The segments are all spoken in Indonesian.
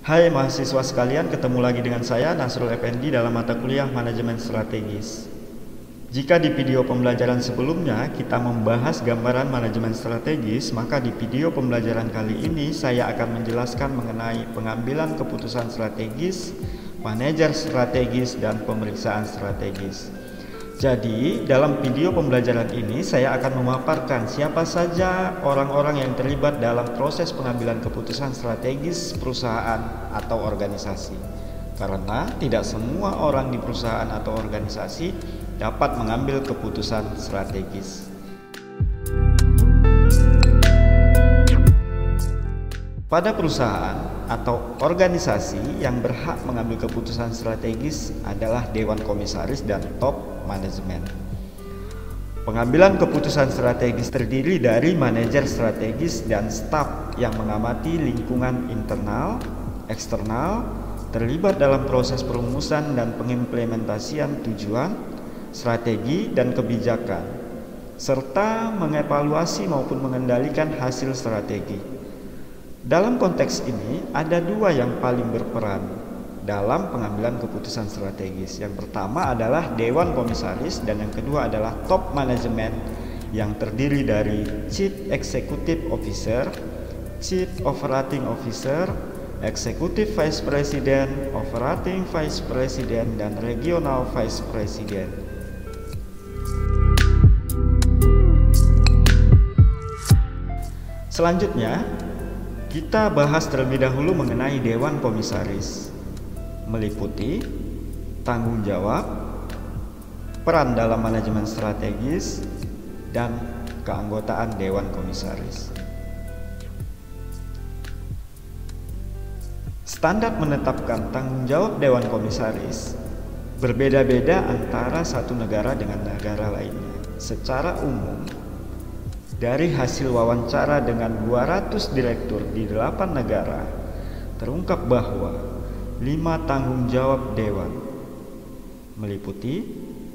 Hai mahasiswa sekalian, ketemu lagi dengan saya Nasrul Effendi dalam mata kuliah Manajemen Strategis. Jika di video pembelajaran sebelumnya kita membahas gambaran manajemen strategis, maka di video pembelajaran kali ini saya akan menjelaskan mengenai pengambilan keputusan strategis, manajer strategis, dan pemeriksaan strategis. Jadi, dalam video pembelajaran ini saya akan memaparkan siapa saja orang-orang yang terlibat dalam proses pengambilan keputusan strategis perusahaan atau organisasi. Karena tidak semua orang di perusahaan atau organisasi dapat mengambil keputusan strategis. Pada perusahaan atau organisasi yang berhak mengambil keputusan strategis adalah Dewan Komisaris dan top manajemen. Pengambilan keputusan strategis terdiri dari manajer strategis dan staf yang mengamati lingkungan internal, eksternal, terlibat dalam proses perumusan dan pengimplementasian tujuan, strategi, dan kebijakan, serta mengevaluasi maupun mengendalikan hasil strategi. Dalam konteks ini, ada dua yang paling berperan dalam pengambilan keputusan strategis. Yang pertama adalah Dewan Komisaris dan yang kedua adalah top manajemen yang terdiri dari Chief Executive Officer, Chief Operating Officer, Executive Vice President, Operating Vice President, dan Regional Vice President. Selanjutnya, kita bahas terlebih dahulu mengenai Dewan Komisaris, meliputi tanggung jawab, peran dalam manajemen strategis, dan keanggotaan Dewan Komisaris. Standar menetapkan tanggung jawab Dewan Komisaris berbeda-beda antara satu negara dengan negara lainnya. Secara umum, dari hasil wawancara dengan 200 direktur di 8 negara, terungkap bahwa 5 tanggung jawab Dewan meliputi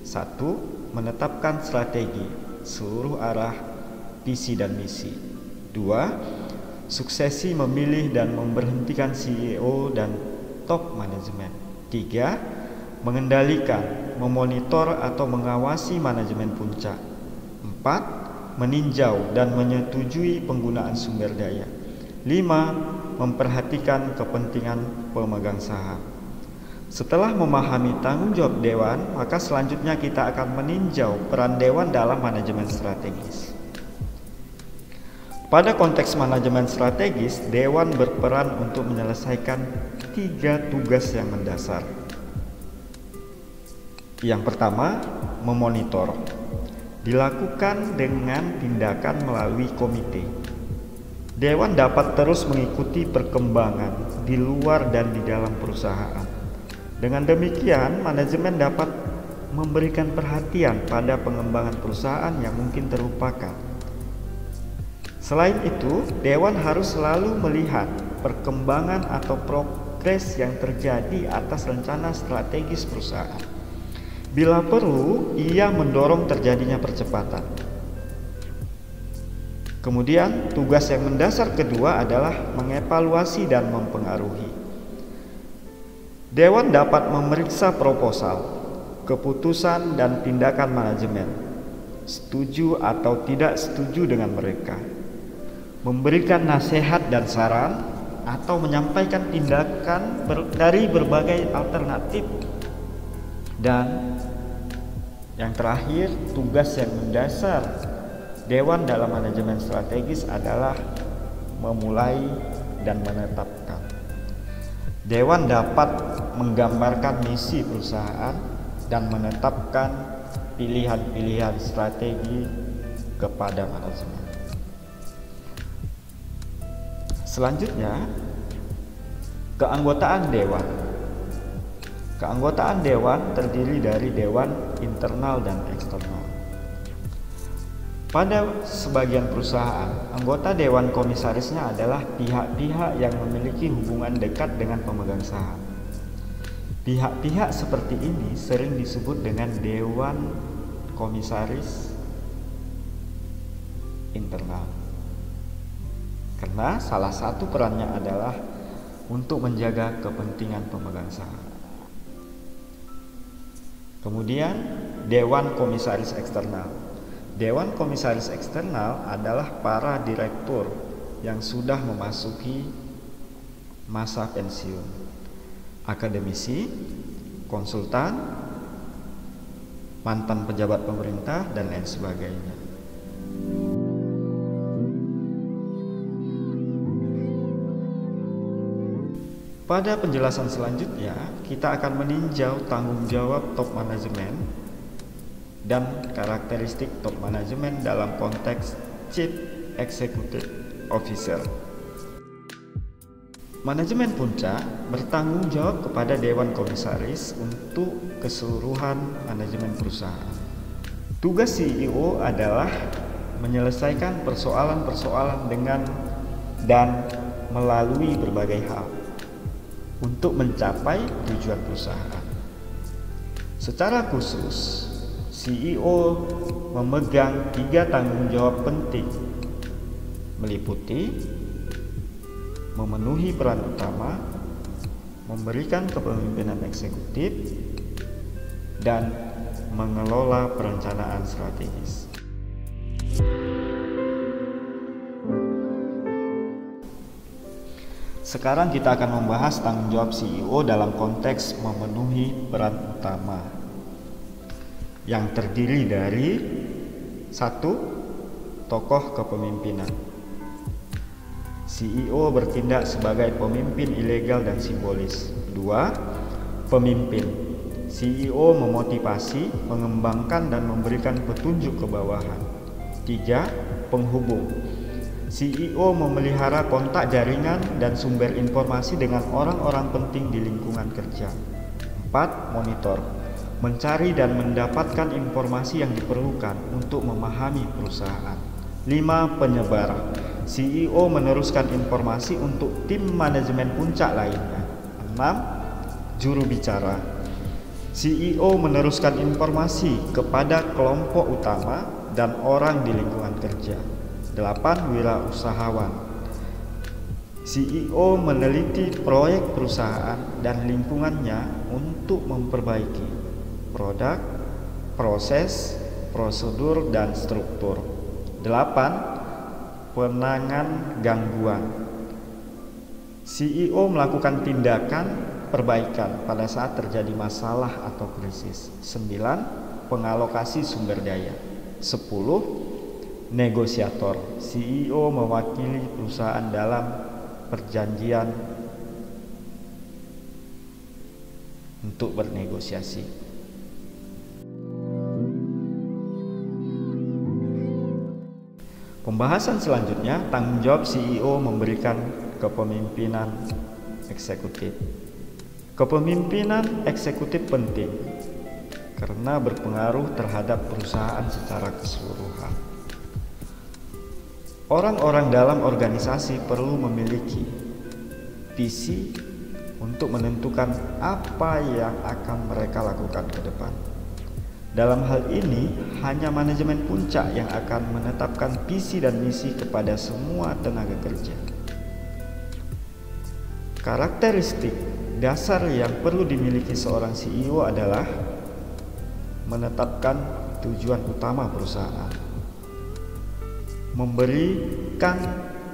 1. Menetapkan strategi, seluruh arah, visi dan misi. 2. Suksesi memilih dan memberhentikan CEO dan top manajemen. 3. Mengendalikan, memonitor atau mengawasi manajemen puncak. 4. Meninjau dan menyetujui penggunaan sumber daya. 5. Memperhatikan kepentingan pemegang saham. Setelah memahami tanggung jawab Dewan, maka selanjutnya kita akan meninjau peran Dewan dalam manajemen strategis. Pada konteks manajemen strategis, Dewan berperan untuk menyelesaikan 3 tugas yang mendasar. Yang pertama, memonitor. Dilakukan dengan tindakan melalui komite. Dewan dapat terus mengikuti perkembangan di luar dan di dalam perusahaan. Dengan demikian, manajemen dapat memberikan perhatian pada pengembangan perusahaan yang mungkin terlupakan. Selain itu, Dewan harus selalu melihat perkembangan atau progres yang terjadi atas rencana strategis perusahaan. Bila perlu, ia mendorong terjadinya percepatan. Kemudian, tugas yang mendasar kedua adalah mengevaluasi dan mempengaruhi. Dewan dapat memeriksa proposal, keputusan, dan tindakan manajemen, setuju atau tidak setuju dengan mereka, memberikan nasihat dan saran, atau menyampaikan tindakan dari berbagai alternatif. Dan yang terakhir, tugas yang mendasar Dewan dalam manajemen strategis adalah memulai dan menetapkan. Dewan dapat menggambarkan misi perusahaan dan menetapkan pilihan-pilihan strategi kepada manajemen. Selanjutnya, keanggotaan Dewan. Keanggotaan Dewan terdiri dari Dewan internal dan eksternal. Pada sebagian perusahaan, anggota Dewan Komisarisnya adalah pihak-pihak yang memiliki hubungan dekat dengan pemegang saham. Pihak-pihak seperti ini sering disebut dengan Dewan Komisaris internal. Karena salah satu perannya adalah untuk menjaga kepentingan pemegang saham. Kemudian Dewan Komisaris Eksternal. Dewan Komisaris Eksternal adalah para direktur yang sudah memasuki masa pensiun, akademisi, konsultan, mantan pejabat pemerintah, dan lain sebagainya. Pada penjelasan selanjutnya, kita akan meninjau tanggung jawab top manajemen dan karakteristik top manajemen dalam konteks Chief Executive Officer. Manajemen puncak bertanggung jawab kepada Dewan Komisaris untuk keseluruhan manajemen perusahaan. Tugas CEO adalah menyelesaikan persoalan-persoalan dengan dan melalui berbagai hal untuk mencapai tujuan perusahaan. Secara khusus, CEO memegang 3 tanggung jawab penting, meliputi memenuhi peran utama, memberikan kepemimpinan eksekutif, dan mengelola perencanaan strategis. Sekarang kita akan membahas tanggung jawab CEO dalam konteks memenuhi peran utama, yang terdiri dari 1. Tokoh kepemimpinan. CEO bertindak sebagai pemimpin ilegal dan simbolis. 2. Pemimpin. CEO memotivasi, mengembangkan, dan memberikan petunjuk ke bawahan. 3. Penghubung. CEO memelihara kontak jaringan dan sumber informasi dengan orang-orang penting di lingkungan kerja. 4. Monitor. Mencari dan mendapatkan informasi yang diperlukan untuk memahami perusahaan. 5. Penyebar. CEO meneruskan informasi untuk tim manajemen puncak lainnya. 6. Juru bicara. CEO meneruskan informasi kepada kelompok utama dan orang di lingkungan kerja. 8. Wirausahawan. CEO meneliti proyek perusahaan dan lingkungannya untuk memperbaiki produk, proses, prosedur, dan struktur. 8. Penanganan gangguan. CEO melakukan tindakan perbaikan pada saat terjadi masalah atau krisis. 9. Pengalokasi sumber daya. 10. Negosiator. CEO mewakili perusahaan dalam perjanjian untuk bernegosiasi. Pembahasan selanjutnya, tanggung jawab CEO memberikan kepemimpinan eksekutif. Kepemimpinan eksekutif penting karena berpengaruh terhadap perusahaan secara keseluruhan. Orang-orang dalam organisasi perlu memiliki visi untuk menentukan apa yang akan mereka lakukan ke depan. Dalam hal ini, hanya manajemen puncak yang akan menetapkan visi dan misi kepada semua tenaga kerja. Karakteristik dasar yang perlu dimiliki seorang CEO adalah menetapkan tujuan utama perusahaan, memberikan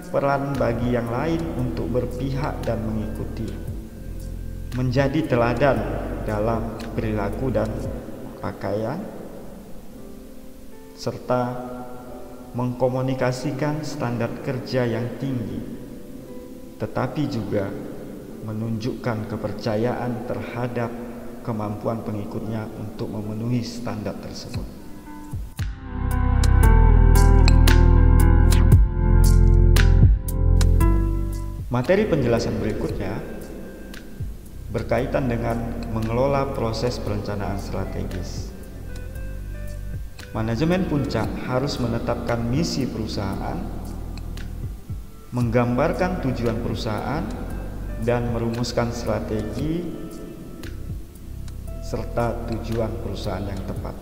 peran bagi yang lain untuk berpihak dan mengikuti, menjadi teladan dalam perilaku dan pakaian, serta mengkomunikasikan standar kerja yang tinggi, tetapi juga menunjukkan kepercayaan terhadap kemampuan pengikutnya untuk memenuhi standar tersebut. Materi penjelasan berikutnya berkaitan dengan mengelola proses perencanaan strategis. Manajemen puncak harus menetapkan misi perusahaan, menggambarkan tujuan perusahaan, dan merumuskan strategi serta tujuan perusahaan yang tepat.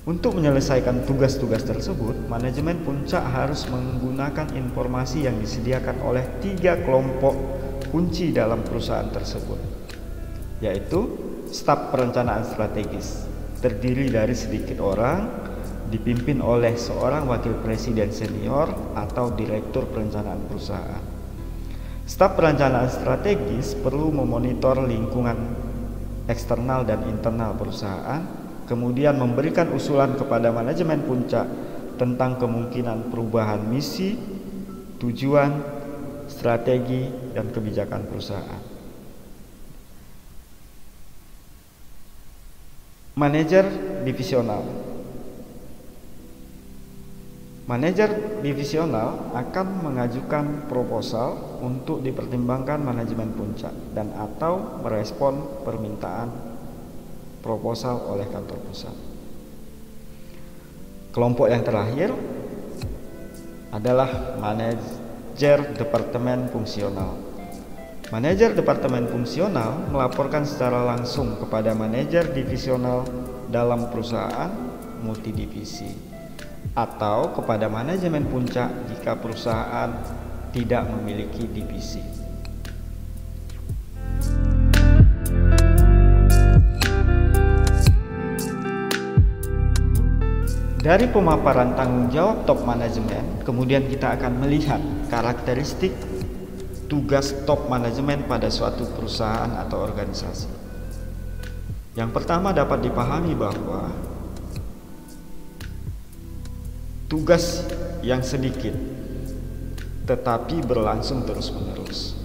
Untuk menyelesaikan tugas-tugas tersebut, manajemen puncak harus menggunakan informasi yang disediakan oleh 3 kelompok kunci dalam perusahaan tersebut, yaitu staf perencanaan strategis, terdiri dari sedikit orang, dipimpin oleh seorang wakil presiden senior atau direktur perencanaan perusahaan. Staf perencanaan strategis perlu memonitor lingkungan eksternal dan internal perusahaan, kemudian memberikan usulan kepada manajemen puncak tentang kemungkinan perubahan misi, tujuan, strategi, dan kebijakan perusahaan. Manajer divisional. Manajer divisional akan mengajukan proposal untuk dipertimbangkan manajemen puncak dan atau merespon permintaan proposal oleh kantor pusat. Kelompok yang terakhir adalah manajer departemen fungsional. Manajer departemen fungsional melaporkan secara langsung kepada manajer divisional dalam perusahaan multidivisi atau kepada manajemen puncak jika perusahaan tidak memiliki divisi. Dari pemaparan tanggung jawab top manajemen, kemudian kita akan melihat karakteristik tugas top manajemen pada suatu perusahaan atau organisasi. Yang pertama dapat dipahami bahwa tugas yang sedikit tetapi berlangsung terus-menerus.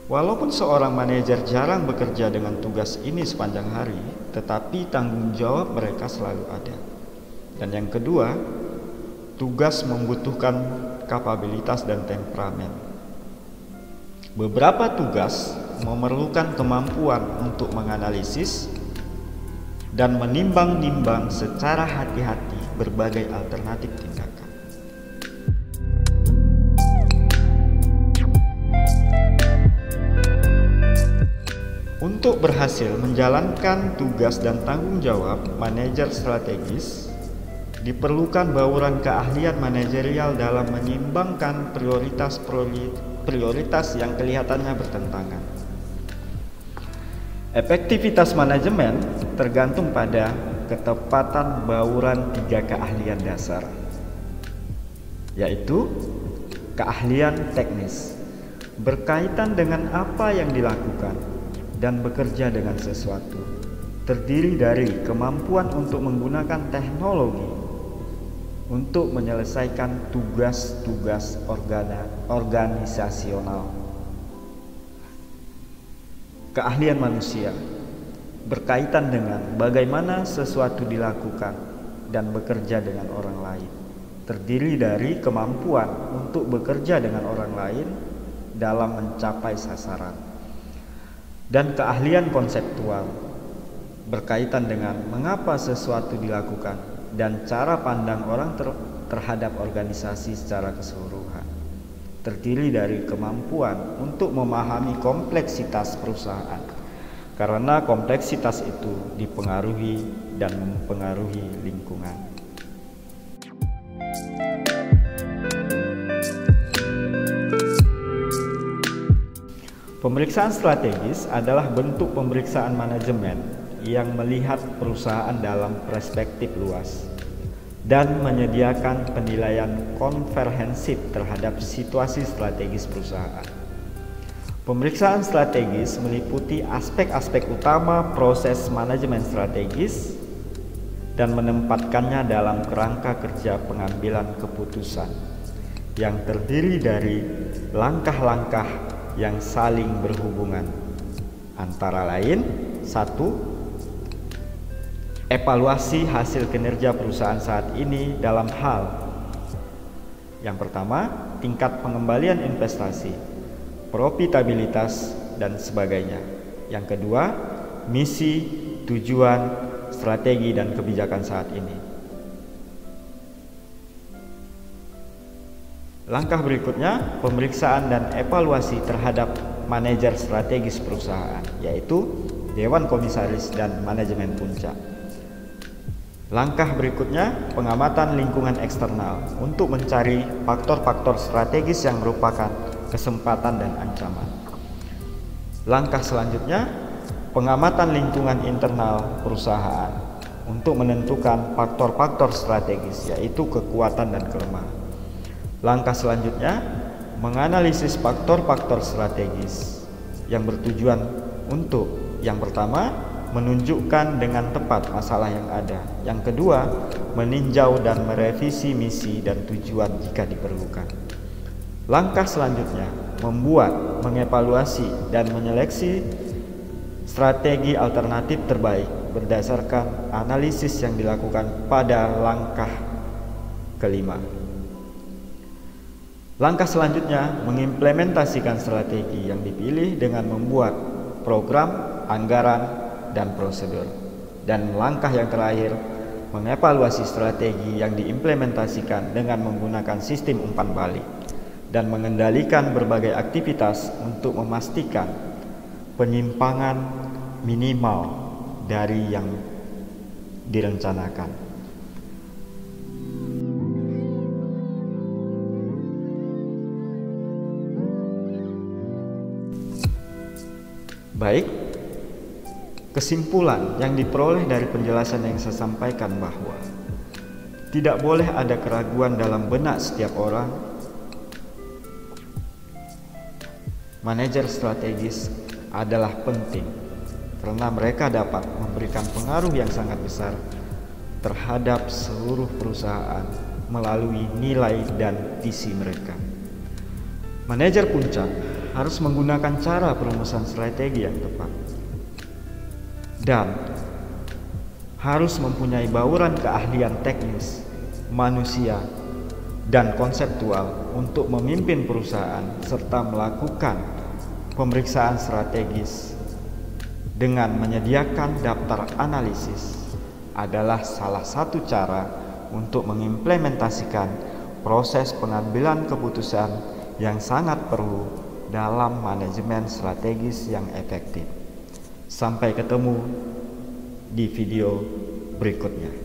Walaupun seorang manajer jarang bekerja dengan tugas ini sepanjang hari, tetapi tanggung jawab mereka selalu ada. Dan yang kedua, tugas membutuhkan kapabilitas dan temperamen. Beberapa tugas memerlukan kemampuan untuk menganalisis dan menimbang-nimbang secara hati-hati berbagai alternatif tindakan. Untuk berhasil menjalankan tugas dan tanggung jawab manajer strategis, diperlukan bauran keahlian manajerial dalam menyimbangkan prioritas yang kelihatannya bertentangan. Efektivitas manajemen tergantung pada ketepatan bauran 3 keahlian dasar, yaitu keahlian teknis, berkaitan dengan apa yang dilakukan dan bekerja dengan sesuatu, terdiri dari kemampuan untuk menggunakan teknologi untuk menyelesaikan tugas-tugas organisasional. Keahlian manusia berkaitan dengan bagaimana sesuatu dilakukan dan bekerja dengan orang lain, terdiri dari kemampuan untuk bekerja dengan orang lain dalam mencapai sasaran. Dan keahlian konseptual berkaitan dengan mengapa sesuatu dilakukan dan cara pandang orang terhadap organisasi secara keseluruhan, terdiri dari kemampuan untuk memahami kompleksitas perusahaan, karena kompleksitas itu dipengaruhi dan mempengaruhi lingkungan. Pemeriksaan strategis adalah bentuk pemeriksaan manajemen yang melihat perusahaan dalam perspektif luas dan menyediakan penilaian komprehensif terhadap situasi strategis perusahaan. Pemeriksaan strategis meliputi aspek-aspek utama proses manajemen strategis dan menempatkannya dalam kerangka kerja pengambilan keputusan yang terdiri dari langkah-langkah yang saling berhubungan, antara lain: 1. Evaluasi hasil kinerja perusahaan saat ini dalam hal yang pertama, tingkat pengembalian investasi, profitabilitas, dan sebagainya. Yang kedua, misi, tujuan, strategi, dan kebijakan saat ini. Langkah berikutnya, pemeriksaan dan evaluasi terhadap manajer strategis perusahaan, yaitu Dewan Komisaris dan Manajemen Puncak. Langkah berikutnya, pengamatan lingkungan eksternal untuk mencari faktor-faktor strategis yang merupakan kesempatan dan ancaman. Langkah selanjutnya, pengamatan lingkungan internal perusahaan untuk menentukan faktor-faktor strategis, yaitu kekuatan dan kelemahan. Langkah selanjutnya, menganalisis faktor-faktor strategis yang bertujuan untuk yang pertama, menunjukkan dengan tepat masalah yang ada. Yang kedua, meninjau dan merevisi misi dan tujuan jika diperlukan. Langkah selanjutnya, membuat, mengevaluasi, dan menyeleksi strategi alternatif terbaik berdasarkan analisis yang dilakukan pada langkah kelima. Langkah selanjutnya, mengimplementasikan strategi yang dipilih dengan membuat program, anggaran, dan prosedur. Dan langkah yang terakhir, mengevaluasi strategi yang diimplementasikan dengan menggunakan sistem umpan balik dan mengendalikan berbagai aktivitas untuk memastikan penyimpangan minimal dari yang direncanakan. Baik, kesimpulan yang diperoleh dari penjelasan yang saya sampaikan bahwa tidak boleh ada keraguan dalam benak setiap orang. Manajer strategis adalah penting karena mereka dapat memberikan pengaruh yang sangat besar terhadap seluruh perusahaan melalui nilai dan visi mereka. Manajer puncak harus menggunakan cara perumusan strategi yang tepat dan harus mempunyai bauran keahlian teknis, manusia, dan konseptual untuk memimpin perusahaan serta melakukan pemeriksaan strategis. Dengan menyediakan daftar analisis adalah salah satu cara untuk mengimplementasikan proses pengambilan keputusan yang sangat perlu dalam manajemen strategis yang efektif. Sampai ketemu di video berikutnya.